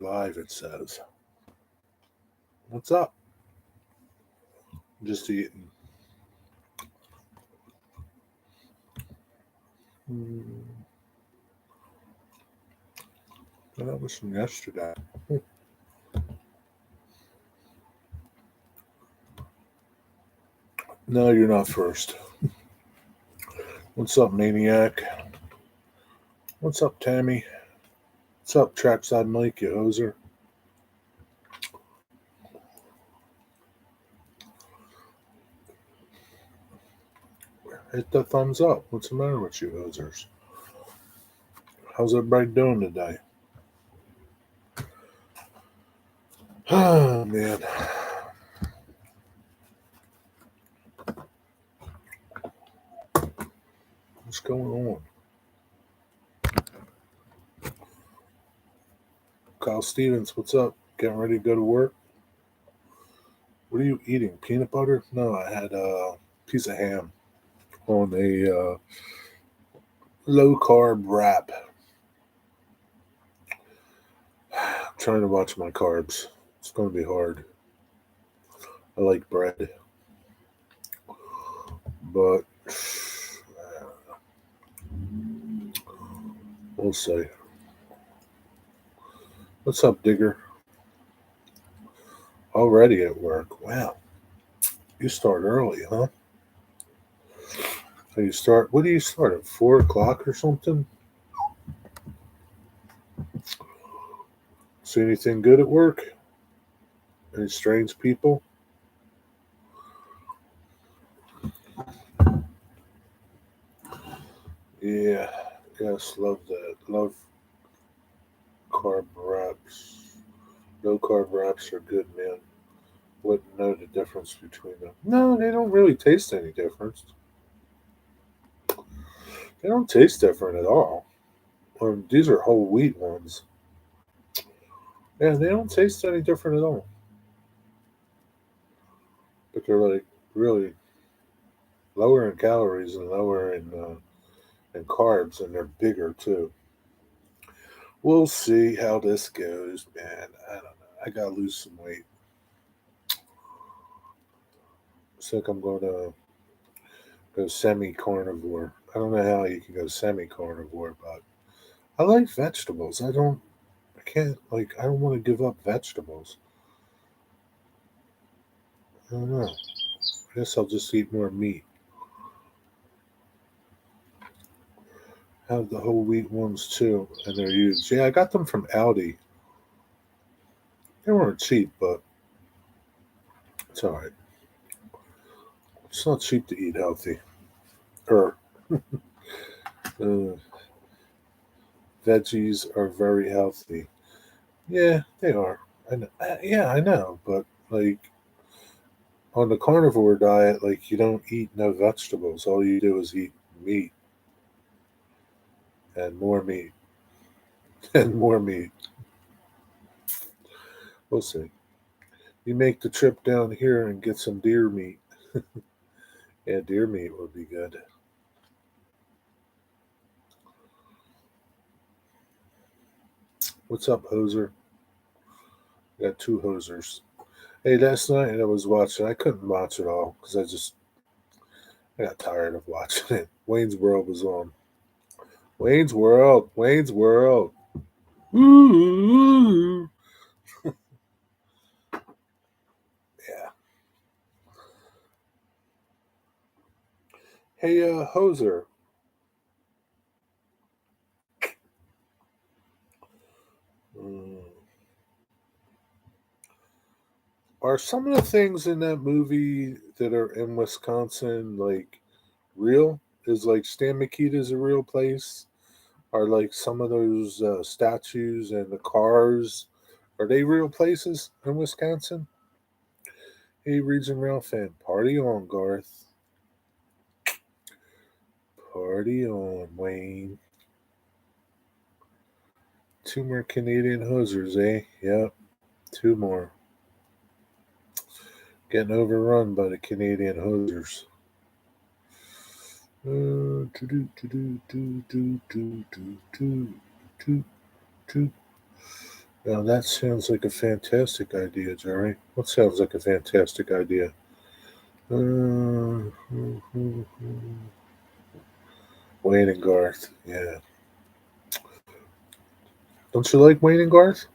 Live, it says. What's up? Just eating. That was from yesterday. No, you're not first. What's up, Maniac? What's up, Tammy? What's up, Trackside Mike, you hoser? Hit the thumbs up. What's the matter with you hosers? How's everybody doing today? Oh, man. What's going on? Kyle Stevens, what's up? Getting ready to go to work? What are you eating? Peanut butter? No, I had a piece of ham on a low carb wrap. I'm trying to watch my carbs. It's going to be hard. I like bread. But we'll see. What's up, Digger? Already at work. Wow. You start early, huh? So you start, what do you start at 4 o'clock or something? See anything good at work? Any strange people? Yeah. Yes, love that. Love carb wraps. No carb wraps are good, man. Wouldn't know the difference between them. No, they don't really taste any difference. They don't taste different at all. These are whole wheat ones. Yeah, they don't taste any different at all. But they're like really lower in calories and lower in carbs, and they're bigger too. We'll see how this goes, man. I don't know. I gotta lose some weight. I think I'm gonna go semi-carnivore. I don't know how you can go semi-carnivore, but I like vegetables. I can't, like, I don't want to give up vegetables. I don't know. I guess I'll just eat more meat. Have the whole wheat ones too, and they're huge. Yeah, I got them from Aldi. They weren't cheap, but it's all right. It's not cheap to eat healthy. Or uh, veggies are very healthy. Yeah, they are. I know. Yeah, I know. But like on the carnivore diet, like you don't eat no vegetables. All you do is eat meat and more meat and more meat. We'll see. You make the trip down here and get some deer meat. Yeah, deer meat would be good. What's up, hoser? Got two hosers. Hey, last night I was watching. I couldn't watch it all because I got tired of watching it. Wayne's World was on. Wayne's World. Wayne's World. Ooh. Yeah. Hey, hoser. Mm. Are some of the things in that movie that are in Wisconsin like real? Is like Stan Mikita's a real place? Are like some of those statues and the cars? Are they real places in Wisconsin? Hey, Region Rail fan, party on, Garth. Party on, Wayne. Two more Canadian hosers, eh? Yep, two more. Getting overrun by the Canadian hosers. Now that sounds like a fantastic idea, Jerry. What sounds like a fantastic idea? Uh, Wayne and Garth. Yeah. Don't you like Wayne and Garth?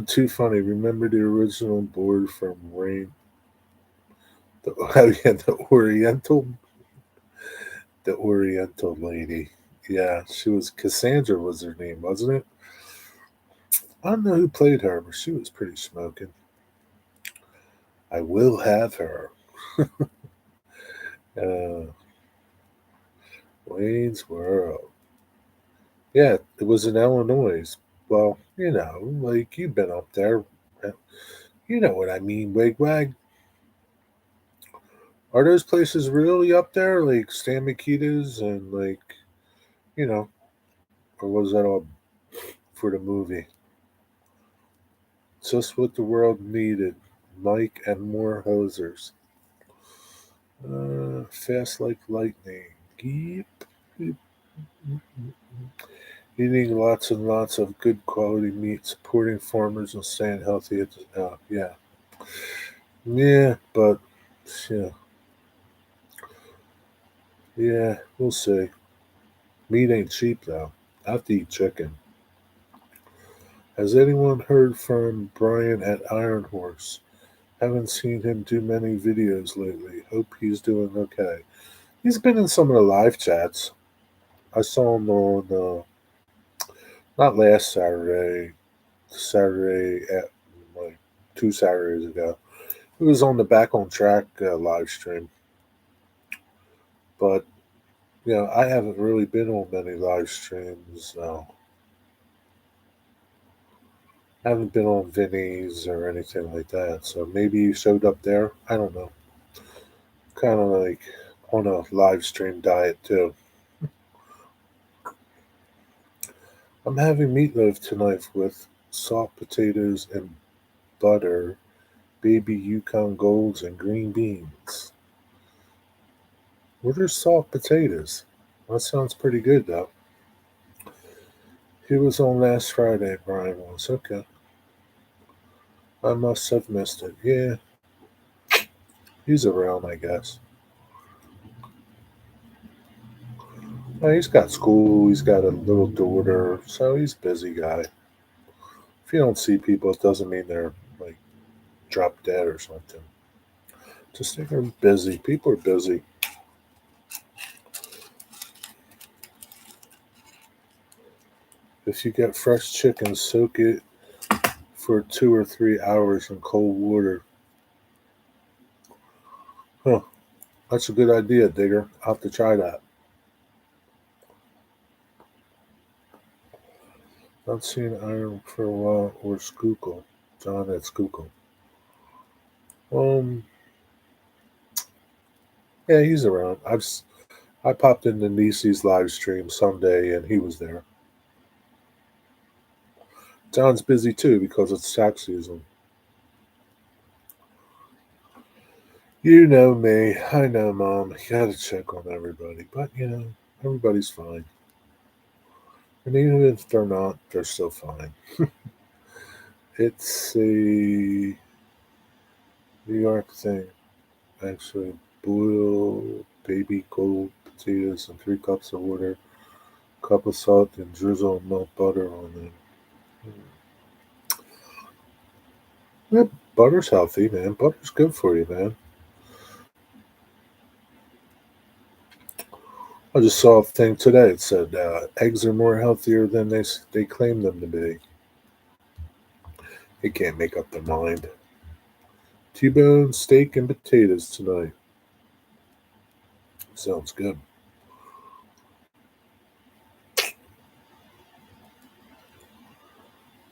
Too funny. Remember the original board from Rain? The, yeah, the Oriental lady. Yeah, she was Cassandra. Was her name, wasn't it? I don't know who played her, but she was pretty smoking. I will have her. Uh, Wayne's World. Yeah, it was in Illinois. Well, like you've been up there. Uh, You know what I mean, Wigwag. Are those places really up there, like Stan Mikita's and like, you know, or was that all for the movie? Just what the world needed. Mike and more hosers. Fast like lightning. Yeep. Yeep. Eating lots and lots of good quality meat, supporting farmers and staying healthy. Yeah, yeah, but yeah, yeah, we'll see. Meat ain't cheap though. I have to eat chicken. Has anyone heard from Brian at Iron Horse? Haven't seen him do many videos lately. Hope he's doing okay. He's been in some of the live chats. I saw him on not last Saturday, Saturday at like 2 Saturdays ago. He was on the Back on Track live stream, but I haven't really been on many live streams. I haven't been on Vinny's or anything like that. So maybe you showed up there. I don't know. Kind of like on a live stream diet too. I'm having meatloaf tonight with soft potatoes and butter, baby Yukon Golds, and green beans. What are soft potatoes? That sounds pretty good though. He was on last Friday, Brian was. Okay. I must have missed it. Yeah, he's around, I guess. He's got school, he's got a little daughter, so he's a busy guy. If you don't see people, it doesn't mean they're like drop dead or something. Just think they're busy. People are busy. If you get fresh chicken, soak it for 2 or 3 hours in cold water. Huh, that's a good idea, Digger. I'll have to try that. Not seen Iron for a while or Skookle. John at Skookle. Um, yeah, he's around. I popped into Nisi's live stream Sunday and he was there. John's busy too because it's tax season. You know me. I know, Mom. You gotta check on everybody. But, everybody's fine. And even if they're not, they're still fine. It's a New York thing. Actually, boil baby cold potatoes in 3 cups of water, cup of salt, and drizzle melt butter on them. Yeah, butter's healthy, man. Butter's good for you, man. I just saw a thing today. It said eggs are more healthier than they claim them to be. They can't make up their mind. T-bone steak and potatoes tonight. Sounds good.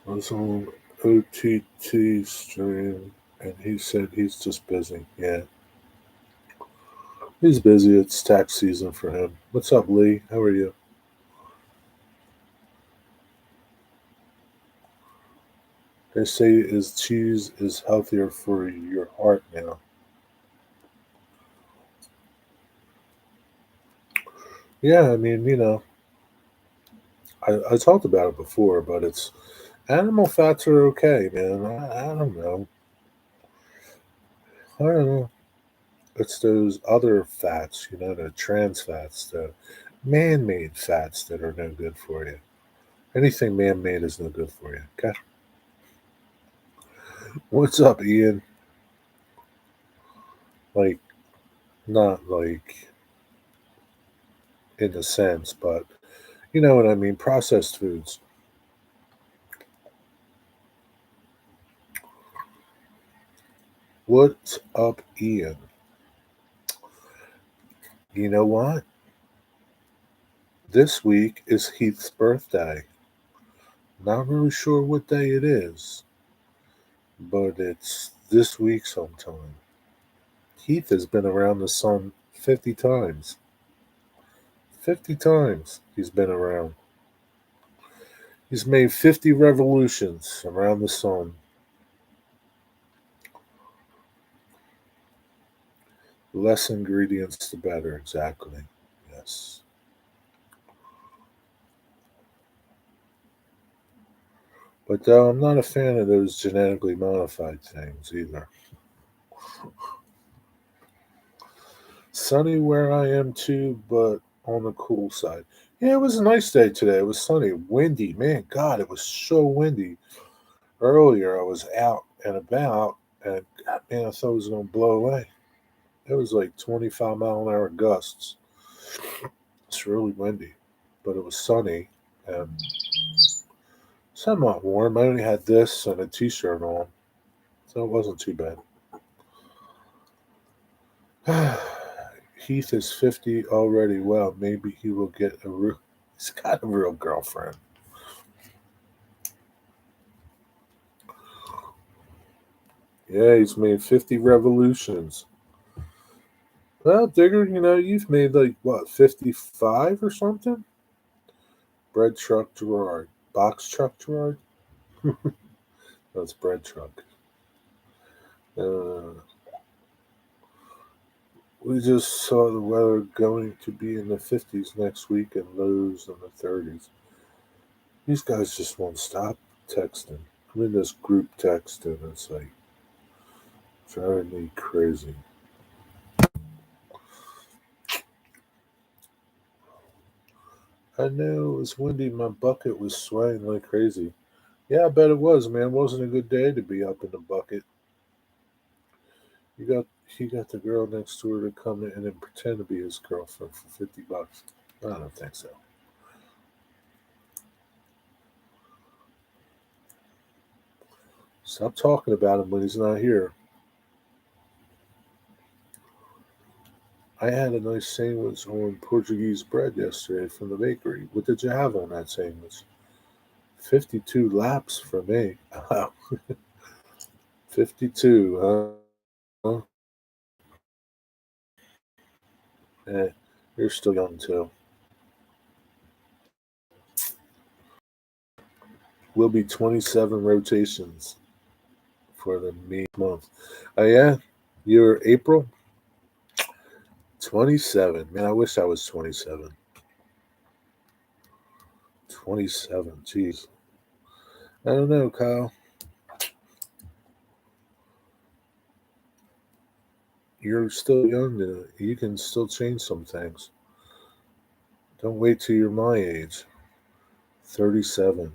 I was on OTT stream and he said he's just busy. Yeah, he's busy. It's tax season for him. What's up, Lee? How are you? They say is cheese is healthier for your heart now. Yeah, I mean, I talked about it before, but it's animal fats are okay, man. I don't know. I don't know. It's those other fats, the trans fats, the man made fats that are no good for you. Anything man made is no good for you. Okay. What's up, Ian? Like, not like in a sense, but you know what I mean? Processed foods. What's up, Ian? You know what? This week is Heath's birthday. Not really sure what day it is, but it's this week sometime. Heath has been around the sun 50 times. 50 times he's been around. He's made 50 revolutions around the sun. Less ingredients, the better, exactly. Yes. But I'm not a fan of those genetically modified things either. Sunny where I am too, but on the cool side. Yeah, it was a nice day today. It was sunny, windy. Man, God, it was so windy. Earlier, I was out and about, and God, man, I thought it was going to blow away. It was like 25-mile-an-hour gusts. It's really windy, but it was sunny and somewhat warm. I only had this and a t-shirt on, so it wasn't too bad. Heath is 50 already. Well, maybe he will get a real. He's got a real girlfriend. Yeah, he's made 50 revolutions. Well, Digger, you've made like what, 55 or something? Bread truck Gerard. Box truck Gerard? That's bread truck. Uh, we just saw the weather going to be in the 50s next week and lows in the 30s. These guys just won't stop texting. I'm in this group text and it's like driving me crazy. I know it was windy. My bucket was swaying like crazy. Yeah, I bet it was, man. It wasn't a good day to be up in the bucket. You got he got the girl next door to come in and pretend to be his girlfriend for $50. I don't think so. Stop talking about him when he's not here. I had a nice sandwich on Portuguese bread yesterday from the bakery. What did you have on that sandwich? 52 laps for me. Wow. 52, huh? Eh, you're still young too. Will be 27 rotations for the May month. Oh, yeah? You're April? 27. Man, I wish I was 27. 27. Jeez. I don't know, Kyle. You're still young. You can still change some things. Don't wait till you're my age. 37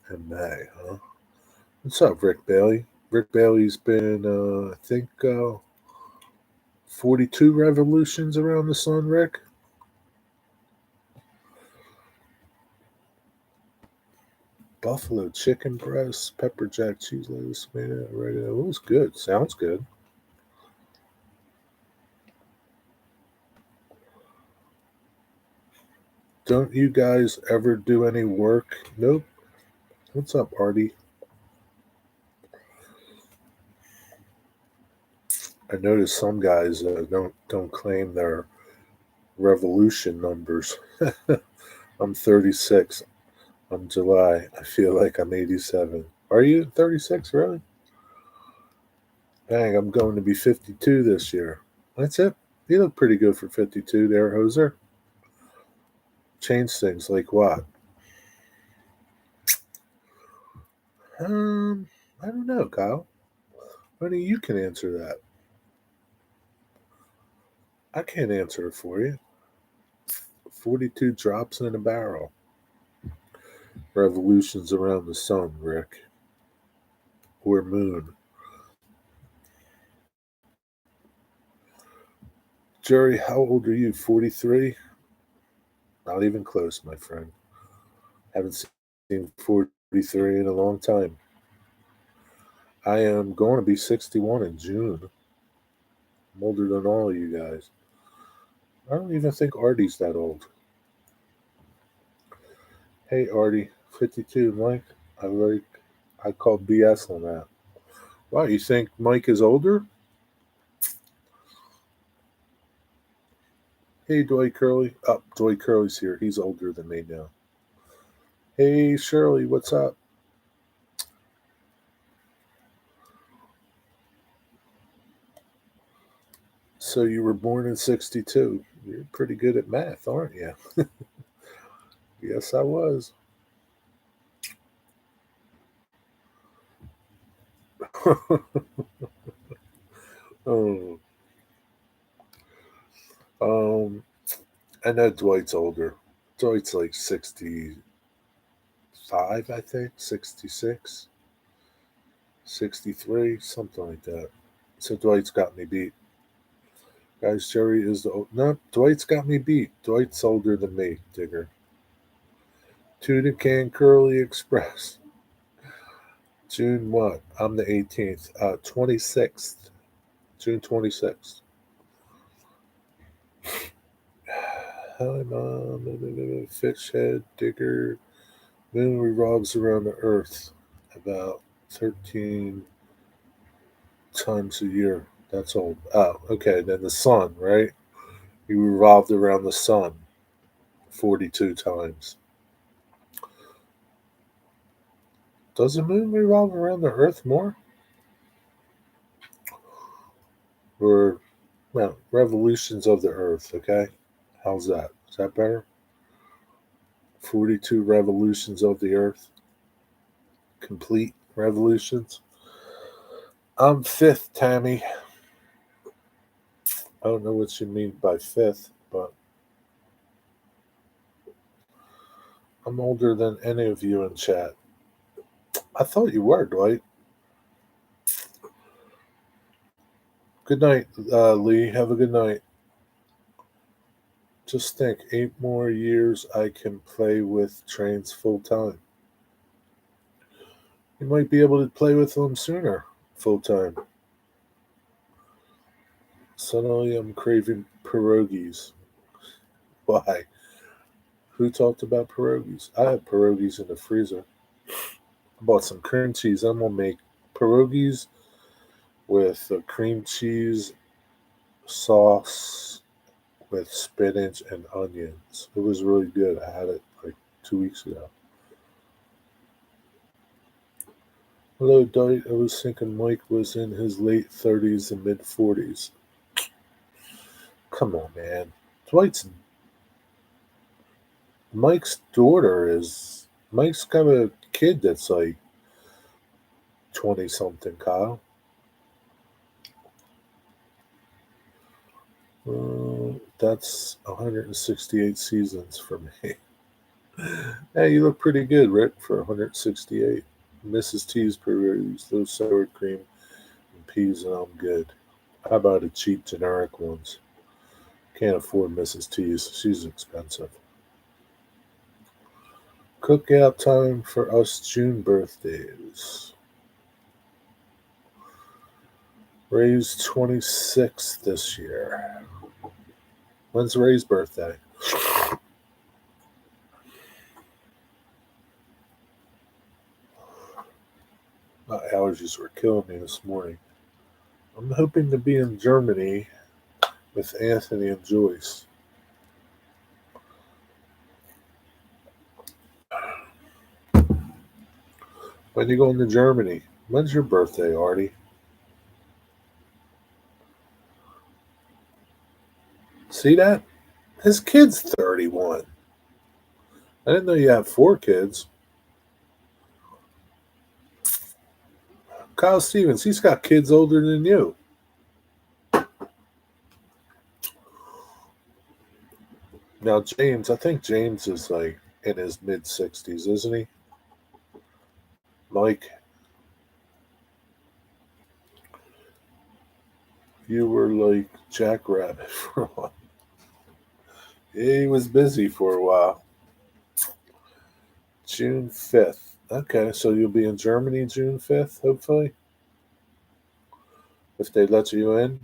in May, huh? What's up, Rick Bailey? Rick Bailey's been, I think, 42 revolutions around the sun, Rick. Buffalo chicken breast, pepper jack cheese lettuce, man. Right, it was good. Sounds good. Don't you guys ever do any work? Nope. What's up, Artie? I noticed some guys don't claim their revolution numbers. I'm 36. On July, I feel like I'm 87. Are you 36? Really? Dang, I'm going to be 52 this year. That's it. You look pretty good for 52 there, Hoser. Change things like what? Um, I don't know, Kyle. Only you can answer that. I can't answer it for you. 42 drops in a barrel. Revolutions around the sun, Rick. Or moon. Jerry, how old are you? 43? Not even close, my friend. Haven't seen 43 in a long time. I am going to be 61 in June. I'm older than all of you guys. I don't even think Artie's that old. Hey, Artie, 52, Mike. I call BS on that. Wow, you think Mike is older? Hey, Dwight Curley. Oh, Dwight Curley's here. He's older than me now. Hey, Shirley, what's up? So you were born in 62. You're pretty good at math, aren't you? Yes, I was. Oh, um, I know Dwight's older. Dwight's like 65, I think, 66, 63, something like that. So Dwight's got me beat. Guys, Jerry is the no. Dwight's got me beat. Dwight's older than me, Digger. Tuna Can Curly Express. June what? I'm the 18th. 26th. June 26th. Hi, Mom. Fish head, Digger. Moon revolves around the Earth about 13 times a year. That's old. Oh, okay. Then the sun, right? You revolved around the sun 42 times. Does the moon revolve around the Earth more? Or, well, revolutions of the Earth, okay? How's that? Is that better? 42 revolutions of the Earth? Complete revolutions? I'm fifth, Tammy. I don't know what you mean by fifth, but I'm older than any of you in chat. I thought you were, Dwight. Good night, Lee. Have a good night. Just think, 8 more years I can play with trains full time. You might be able to play with them sooner, full time. Suddenly I'm craving pierogies. Why? Who talked about pierogies? I have pierogies in the freezer. I bought some cream cheese. I'm gonna make pierogies with a cream cheese sauce with spinach and onions. It was really good. I had it like 2 weeks ago. Hello, Dwight. I was thinking Mike was in his late 30s and mid 40s. Come on, man. Dwight's Mike's daughter is. Mike's got a kid that's like 20 something, Kyle. That's 168 seasons for me. Hey, you look pretty good, Rick, for 168. Mrs. T's Peru's, those sour cream and peas, and I'm good. How about the cheap generic ones? Can't afford Mrs. T's. She's expensive. Cookout time for us June birthdays. Ray's 26 this year. When's Ray's birthday? My allergies were killing me this morning. I'm hoping to be in Germany with Anthony and Joyce. When you going to Germany? When's your birthday, Artie? See that? His kid's 31. I didn't know you have 4 kids. Kyle Stevens, he's got kids older than you. Now, James, I think James is like in his mid 60s, isn't he? Mike, you were like Jackrabbit for a while. He was busy for a while. June 5th. Okay, so you'll be in Germany June 5th, hopefully, if they let you in.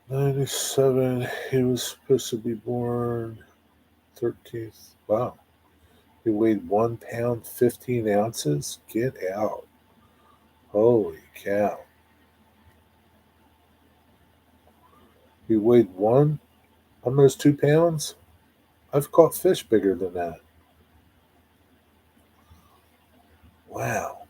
97, he was supposed to be born 13th. Wow. He weighed 1 pound, 15 ounces? Get out. Holy cow. He weighed almost 2 pounds? I've caught fish bigger than that. Wow.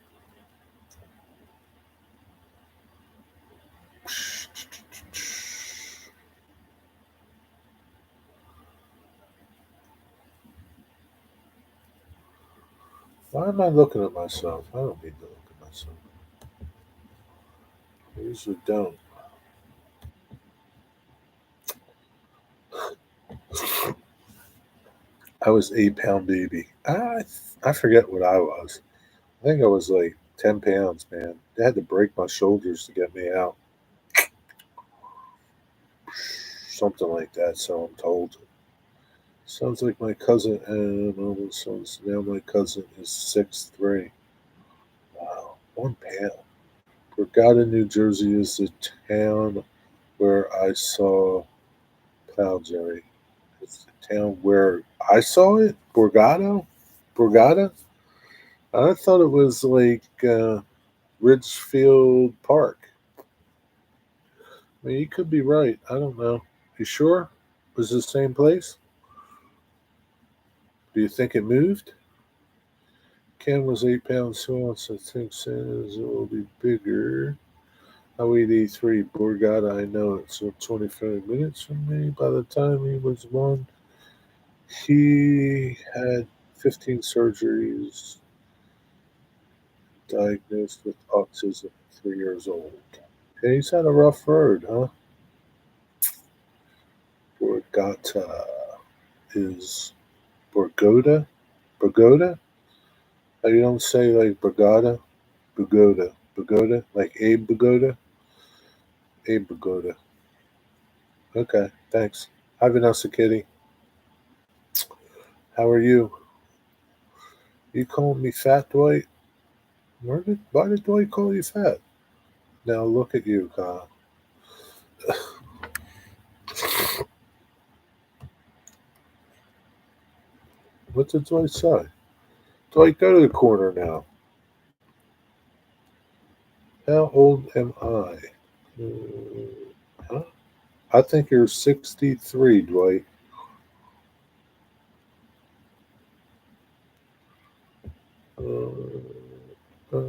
Why am I looking at myself? I don't need to look at myself. I usually don't. I was 8 pound baby. I forget what I was. I think I was like 10 pounds, man. They had to break my shoulders to get me out. Something like that, so I'm told. Sounds like my cousin and almost sounds now my cousin is 6'3". Wow, 1 pound. Borgata, New Jersey is the town where I saw Plow Jerry. It's the town where I saw it? Borgata? Borgata? I thought it was like Ridgefield Park. I mean, you could be right. I don't know. You sure? Was it the same place? Do you think it moved? Ken was 8 pounds, so I think says it will be bigger. I weighed 83. Borgata, I know it's 25 minutes from me. By the time he was one, he had 15 surgeries, diagnosed with autism at 3 years old. Yeah, he's had a rough road, huh? Borgata is Borgoda? Pagoda? You don't say like Borgata? Pagoda. Pagoda? Like Abe Pagoda? Abe Pagoda. Okay, thanks. Hi, Vanessa Kitty. How are you? You calling me fat, Dwight? Why did Dwight call you fat? Now look at you, Kyle. What did Dwight say? Dwight, go to the corner now. How old am I? Huh? I think you're 63, Dwight. Uh, uh,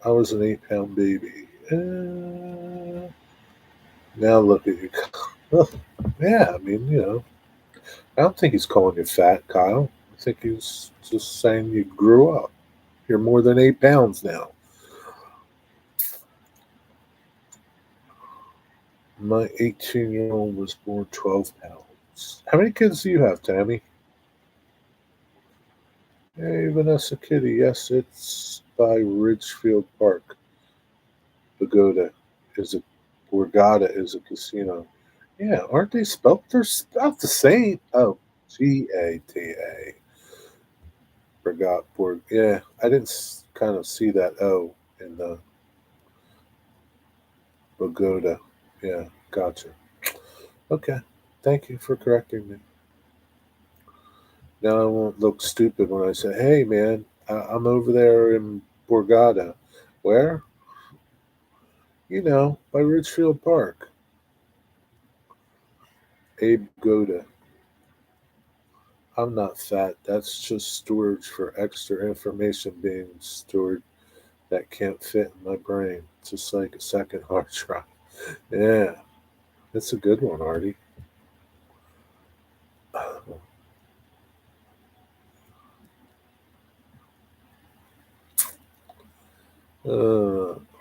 I was an 8 pound baby. Now look at you. Yeah, I mean, I don't think he's calling you fat, Kyle. I think he's just saying you grew up. You're more than 8 pounds now. My 18-year-old was born 12 pounds. How many kids do you have, Tammy? Hey, Vanessa Kitty. Yes, it's by Ridgefield Park. Pagoda is a Borgata is a casino. Yeah, aren't they spelled? They're spelled the same. Oh, Gata. Forgot Borg. Yeah, I didn't kind of see that O in the Pagoda. Yeah, gotcha. Okay, thank you for correcting me. Now I won't look stupid when I say, "Hey, man, I'm over there in Borgata." Where? By Ridgefield Park. Abe Goda. I'm not fat. That's just storage for extra information being stored that can't fit in my brain, just like a second hard drive. Yeah, that's a good one, Artie.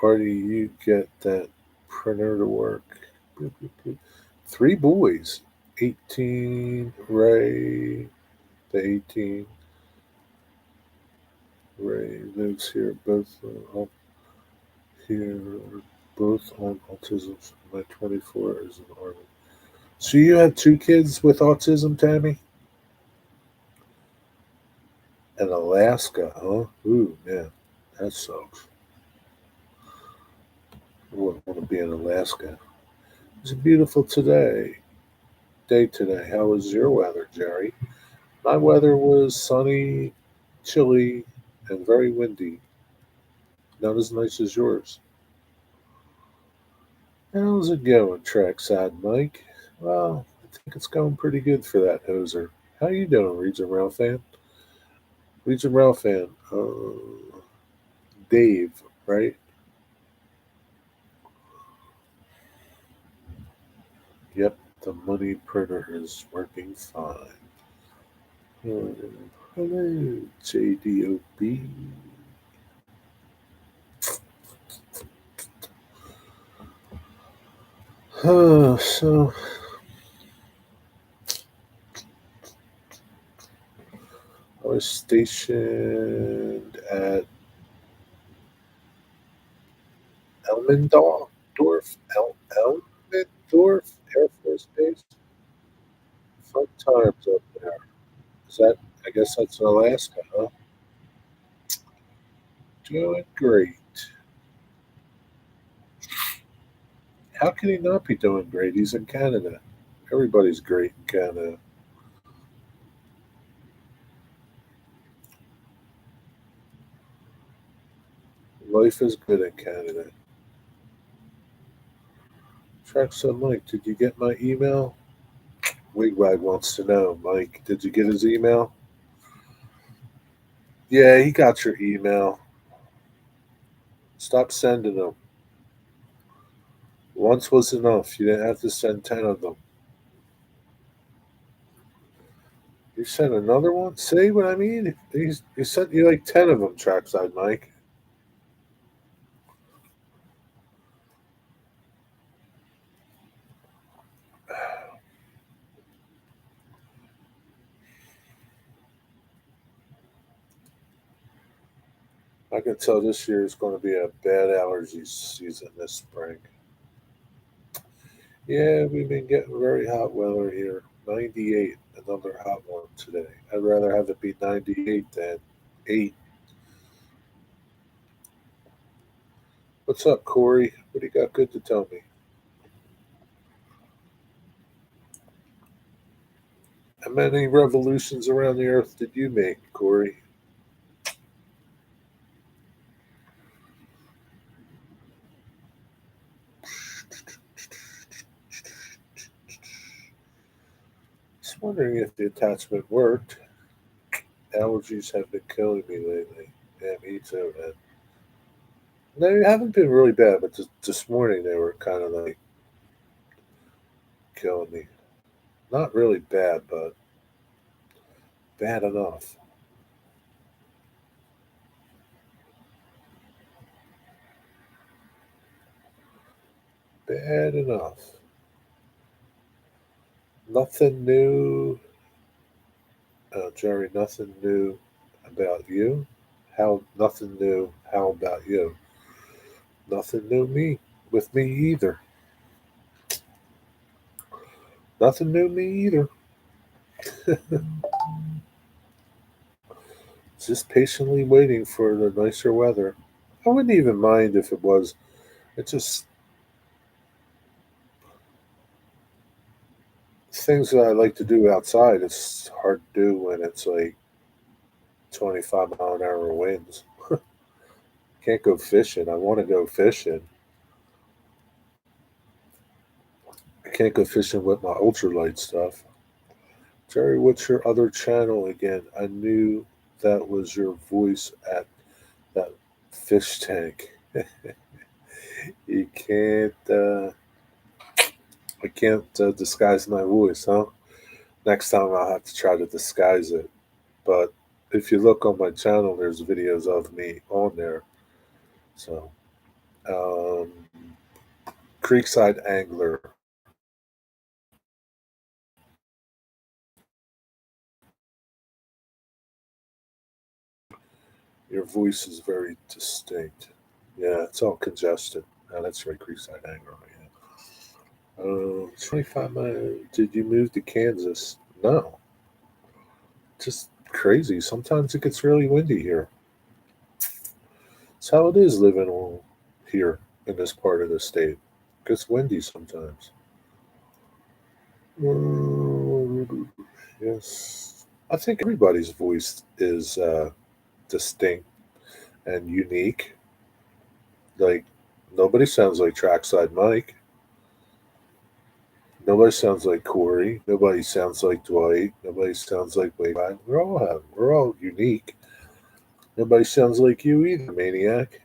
Artie, you get that printer to work. Boop, boop, boop. Three boys. 18, Ray, the 18. Ray lives here, both up here, both on autism. My 24 is an army. So you have two kids with autism, Tammy? In Alaska, huh? Ooh, man, that sucks. I wouldn't want to be in Alaska. It's beautiful day today. How was your weather, Jerry? My weather was sunny, chilly, and very windy. Not as nice as yours. How's it going, Trackside Mike? Well, I think it's going pretty good for that hoser. How you doing, Region Rail fan? Region Rail fan, Dave, right? Yep, the money printer is working fine. Hello, JDOB. So I was stationed at Elmendorf Air Force Base. Fun times up there. Is that? I guess that's Alaska, huh? Doing great. How can he not be doing great? He's in Canada. Everybody's great in Canada. Life is good in Canada. Tracksuit Mike, did you get my email? Wigwag wants to know, Mike, did you get his email? Yeah, he got your email. Stop sending them. Once was enough. You didn't have to send 10 of them. You sent another one? See what I mean? He sent you like 10 of them, Trackside Mike. I can tell this year is going to be a bad allergy season this spring. Yeah, we've been getting very hot weather here. 98, another hot one today. I'd rather have it be 98 than 8. What's up, Corey? What do you got good to tell me? How many revolutions around the earth did you make, Corey? Just wondering if the attachment worked. Allergies have been killing me lately. Yeah, me too, man. They haven't been really bad, but this morning they were kind of like killing me. Not really bad, but bad enough. Bad enough. Nothing new, Jerry. Nothing new about you. How nothing new? How about you? Nothing new me with me either. Nothing new me either. Just patiently waiting for the nicer weather. I wouldn't even mind if it was. It's just things that I like to do outside. It's hard to do when it's like 25-mile-an-hour winds. Can't go fishing. I want to go fishing. I can't go fishing with my ultralight stuff. Jerry, what's your other channel again? I knew that was your voice at that fish tank. You can't. I can't disguise my voice, huh? Next time I'll have to try to disguise it. But if you look on my channel, there's videos of me on there. So, um, Creekside Angler. Your voice is very distinct. Yeah, it's all congested. Now that's right, Creekside Angler. Yeah. 25 miles. Did you move to Kansas? No. Just crazy. Sometimes it gets really windy here. It's how it is living on here in this part of the state. It gets windy sometimes. Yes. I think everybody's voice is distinct and unique. Like, nobody sounds like Trackside Mike. Nobody sounds like Corey. Nobody sounds like Dwight. Nobody sounds like Wade. We're all unique. Nobody sounds like you either, maniac.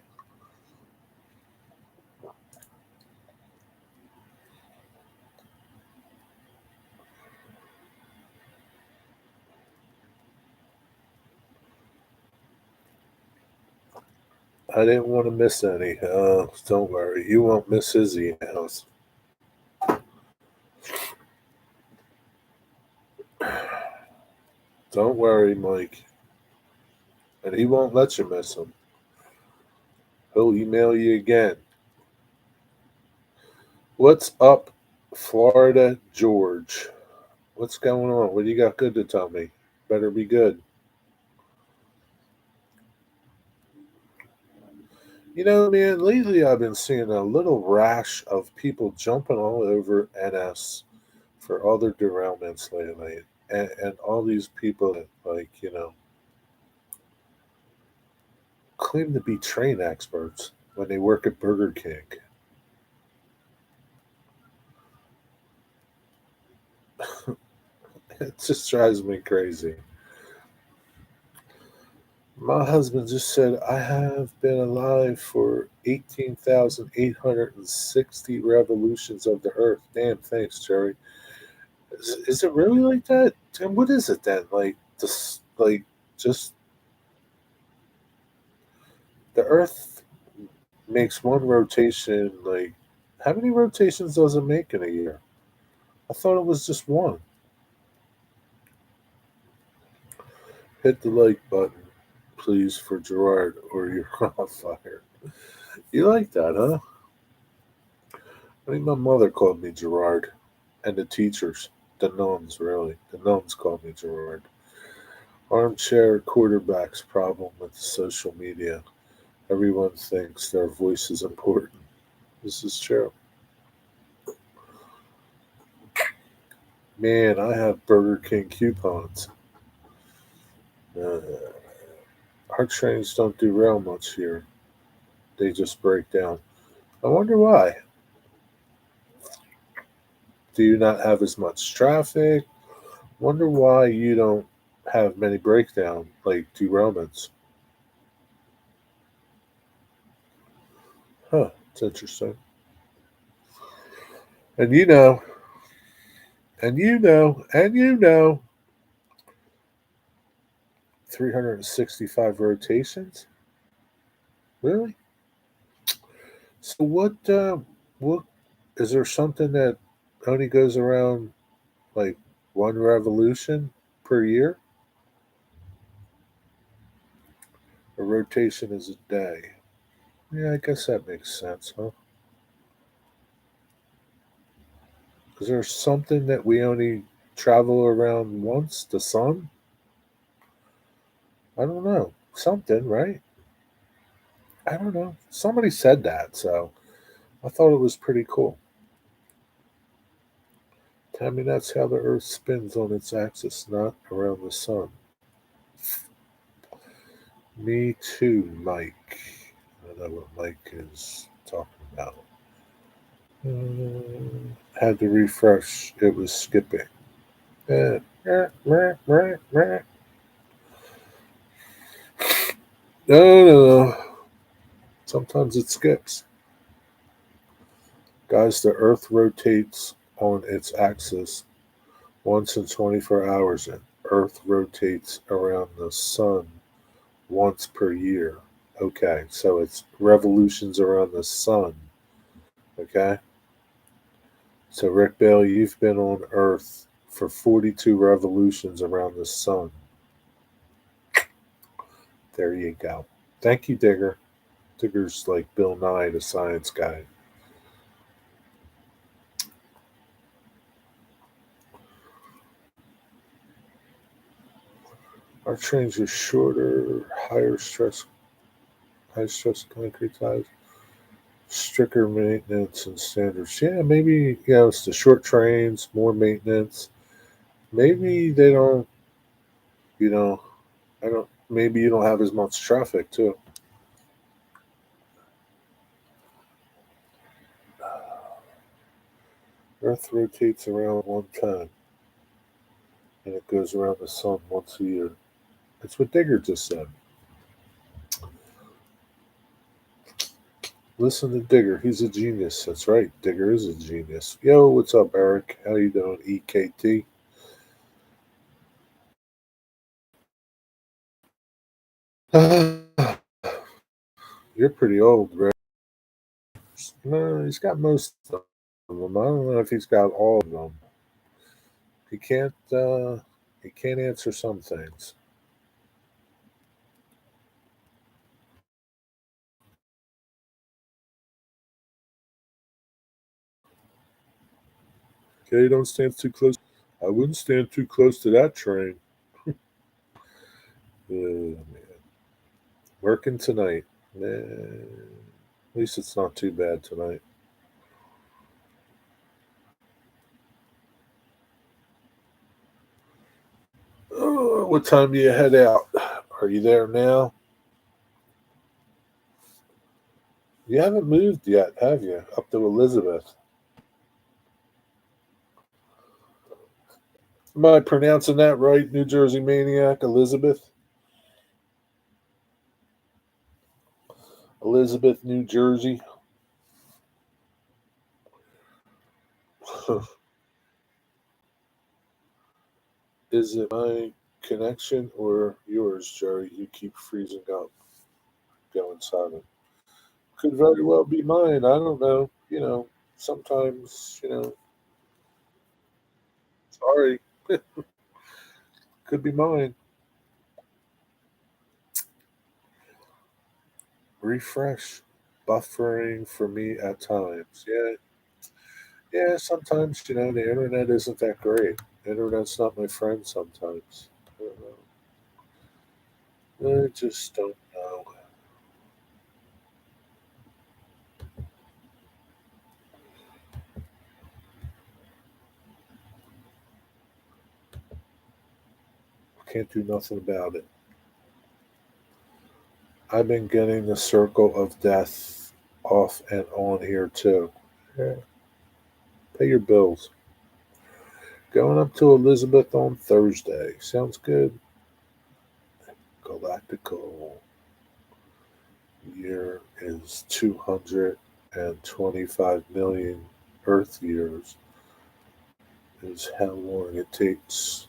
I didn't want to miss any. Don't worry, you won't miss his emails. Don't worry, Mike. And he won't let you miss him. He'll email you again. What's up, Florida George? What's going on? What do you got good to tell me? Better be good. You know, man, lately I've been seeing a little rash of people jumping all over NS for all their derailments lately. And all these people that, like, claim to be train experts when they work at Burger King. It just drives me crazy. My husband just said, I have been alive for 18,860 revolutions of the earth. Damn, thanks, Jerry. Is it really like that? And what is it then? Like, this, like, just the earth makes one rotation. Like, how many rotations does it make in a year? I thought it was just one. Hit the like button, please, for Gerard, or you're on fire. You like that, huh? I think my mother called me Gerard, and the teachers, the nuns, really. The nuns called me Gerard. Armchair quarterback's problem with social media. Everyone thinks their voice is important. This is true. Man, I have Burger King coupons. Uh, our trains don't derail much here. They just break down. I wonder why. Do you not have as much traffic? Wonder why you don't have many breakdown like derailments. Huh, it's interesting. And you know, and 365 rotations? Really? So what is there something that only goes around like one revolution per year? A rotation is a day. Yeah, I guess that makes sense, huh? Is there something that we only travel around once? The sun? I don't know. Something, right? I don't know. Somebody said that, so I thought it was pretty cool. Tell me that's how the Earth spins on its axis, not around the sun. Me too, Mike. I don't know what Mike is talking about. Had to refresh. It was skipping. No, no. Sometimes it skips. Guys, the Earth rotates on its axis once in 24 hours, and Earth rotates around the sun once per year. Okay, so it's revolutions around the sun. Okay, so Rick Bell, you've been on Earth for 42 revolutions around the sun. There you go. Thank you, Digger. Digger's like Bill Nye, the science guy. Our trains are shorter, high stress concrete ties, stricter maintenance and standards. Yeah, maybe it's the short trains, more maintenance. Maybe they don't. You know, I don't. Maybe you don't have as much traffic too. Earth rotates around one time, and it goes around the sun once a year. That's what Digger just said. Listen to Digger. He's a genius. That's right. Digger is a genius. Yo, what's up, Eric? How you doing, EKT? You're pretty old, Rick. No, he's got most of them. I don't know if he's got all of them. He can't. He can't answer some things. Okay, don't stand too close. I wouldn't stand too close to that train. Man. Working tonight. Man. At least it's not too bad tonight. Oh, what time do you head out? Are you there now? You haven't moved yet, have you? Up to Elizabeth. Am I pronouncing that right, New Jersey Maniac? Elizabeth? Elizabeth, New Jersey? Is it my connection or yours, Jerry? You keep freezing up, going silent. Could very well be mine. I don't know. Sometimes, sorry, could be mine. Refresh. Buffering for me at times. Yeah, yeah, sometimes, the internet isn't that great. Internet's not my friend sometimes. I don't know. I just don't know. Can't do nothing about it. I've been getting the circle of death off and on here too. Yeah, pay your bills. Going up to Elizabeth on Thursday. Sounds good. Galactical year is 225 million Earth years, is how long it takes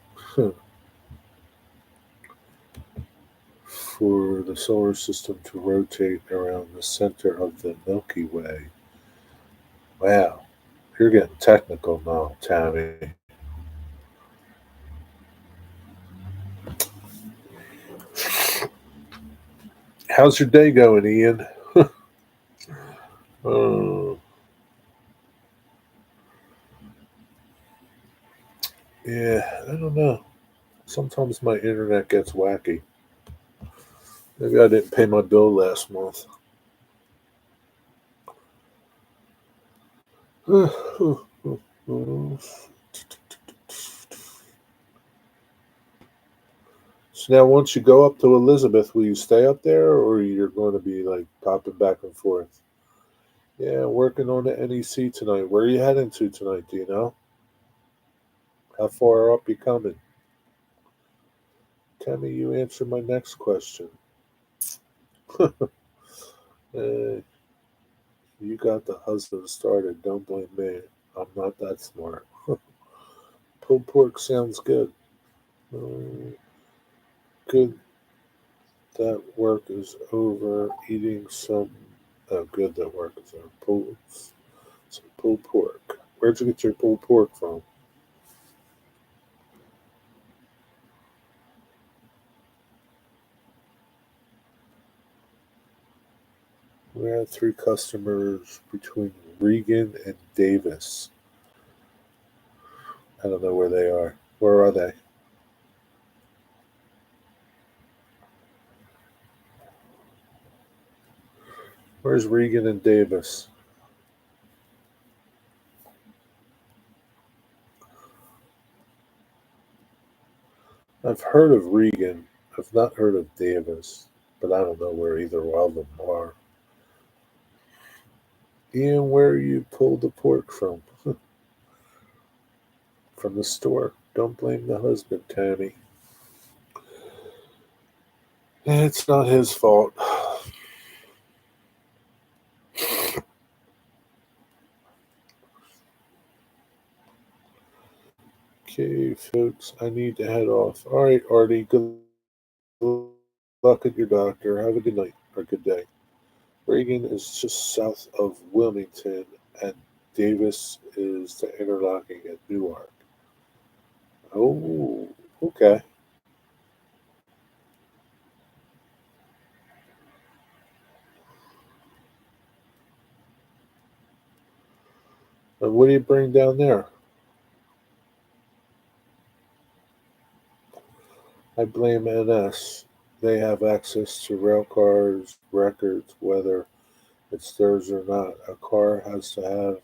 for the solar system to rotate around the center of the Milky Way. Wow, you're getting technical now, Tammy. How's your day going, Ian? Uh, yeah, I don't know. Sometimes my internet gets wacky. Maybe I didn't pay my bill last month. So now, once you go up to Elizabeth, will you stay up there, or you're going to be like popping back and forth? Yeah, working on the NEC tonight. Where are you heading to tonight? Do you know? How far up you coming? Tell me you answer my next question. Uh, you got the husband started. Don't blame me. I'm not that smart. Pulled pork sounds good. Uh, good that work is over. Eating some. Oh, good that work is over. Some pulled pork. Where'd you get your pulled pork from? We had three customers between Regan and Davis. I don't know where they are. Where are they? Where's Regan and Davis? I've heard of Regan. I've not heard of Davis, but I don't know where either one of them are. Ian, where you pulled the pork from? From the store. Don't blame the husband, Tony. It's not his fault. Okay, folks, I need to head off. All right, Artie, good luck at your doctor. Have a good night or good day. Reagan is just south of Wilmington, and Davis is the interlocking at Newark. Oh, okay. And what do you bring down there? I blame NS. They have access to rail cars, records, whether it's theirs or not. A car has to have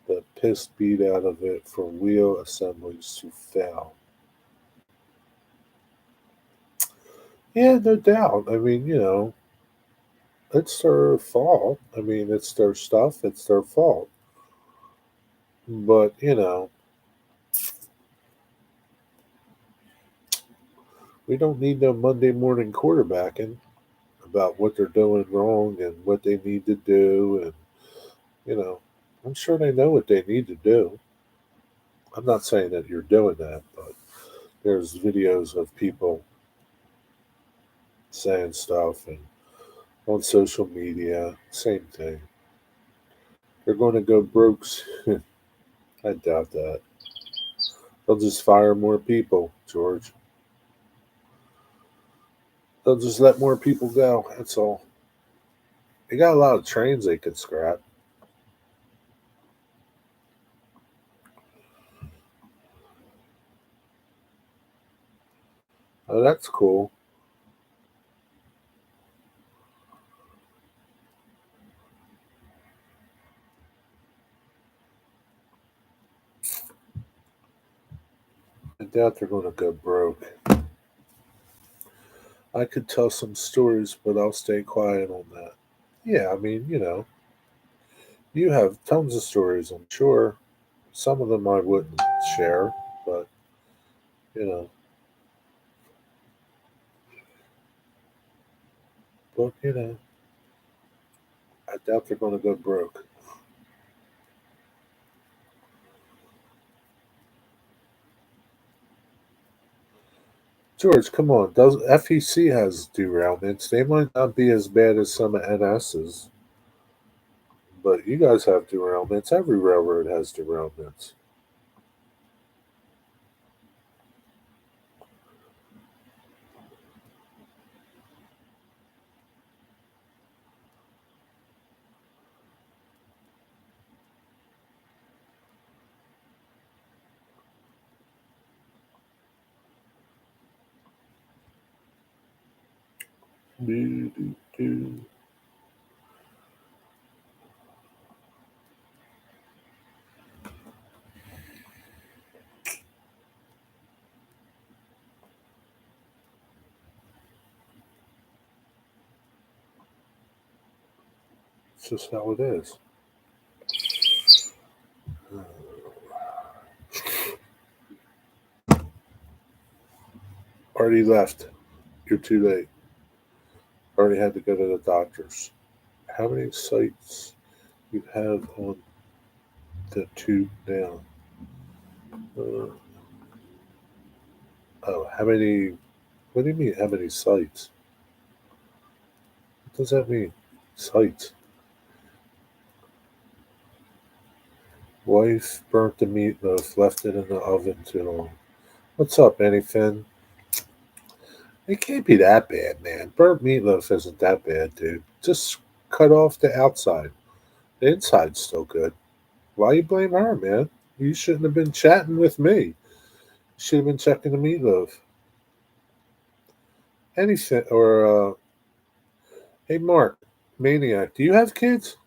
the piss beat out of it for wheel assemblies to fail. Yeah, no doubt. I mean, it's their fault. I mean, it's their stuff, it's their fault. But, we don't need no Monday morning quarterbacking about what they're doing wrong and what they need to do. And, you know, I'm sure they know what they need to do. I'm not saying that you're doing that, but there's videos of people saying stuff and on social media, same thing. They're going to go broke. I doubt that. They'll just fire more people, George. They'll just let more people go. That's all. They got a lot of trains they could scrap. Oh, that's cool. I doubt they're going to go broke. I could tell some stories, but I'll stay quiet on that. Yeah, I mean, you have tons of stories, I'm sure. Some of them I wouldn't share, but, you know, but I doubt they're going to go broke. George, come on. Does FEC has derailments? They might not be as bad as some of NS's, but you guys have derailments. Every railroad has derailments. Do, do, do. It's just how it is. Already left. You're too late. Already had to go to the doctors. How many sites you have on the tube now. Uh, oh, how many? What do you mean? How many sites? What does that mean? Sites. Wife burnt the meatloaf, left it in the oven too long. What's up, anything? It can't be that bad, man. Burnt meatloaf isn't that bad, dude. Just cut off the outside. The inside's still good. Why you blame her, man? You shouldn't have been chatting with me. You should have been checking the meatloaf. Anything, or, hey, Mark, Maniac, do you have kids?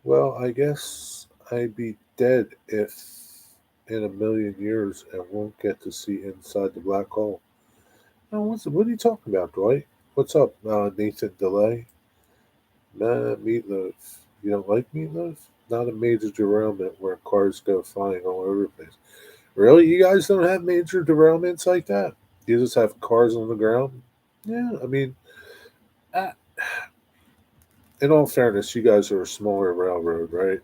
Well, I guess I'd be dead if in a million years I won't get to see inside the black hole. Oh, what are you talking about, Dwight? What's up, Nathan Delay? Nah, meatloaf. You don't like meatloaf? Not a major derailment where cars go flying all over the place. Really? You guys don't have major derailments like that? You just have cars on the ground? Yeah, I mean, uh, in all fairness, you guys are a smaller railroad, right?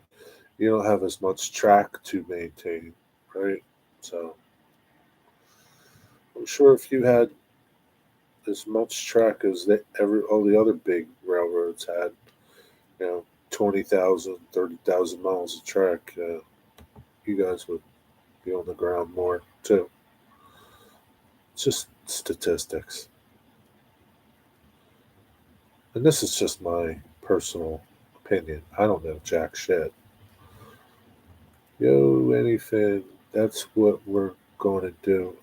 You don't have as much track to maintain, right? So I'm sure if you had as much track as all the other big railroads had, you know, 20,000, 30,000 miles of track, you guys would be on the ground more too. It's just statistics. And this is just my personal opinion. I don't know jack shit. Yo, anything. That's what we're going to do.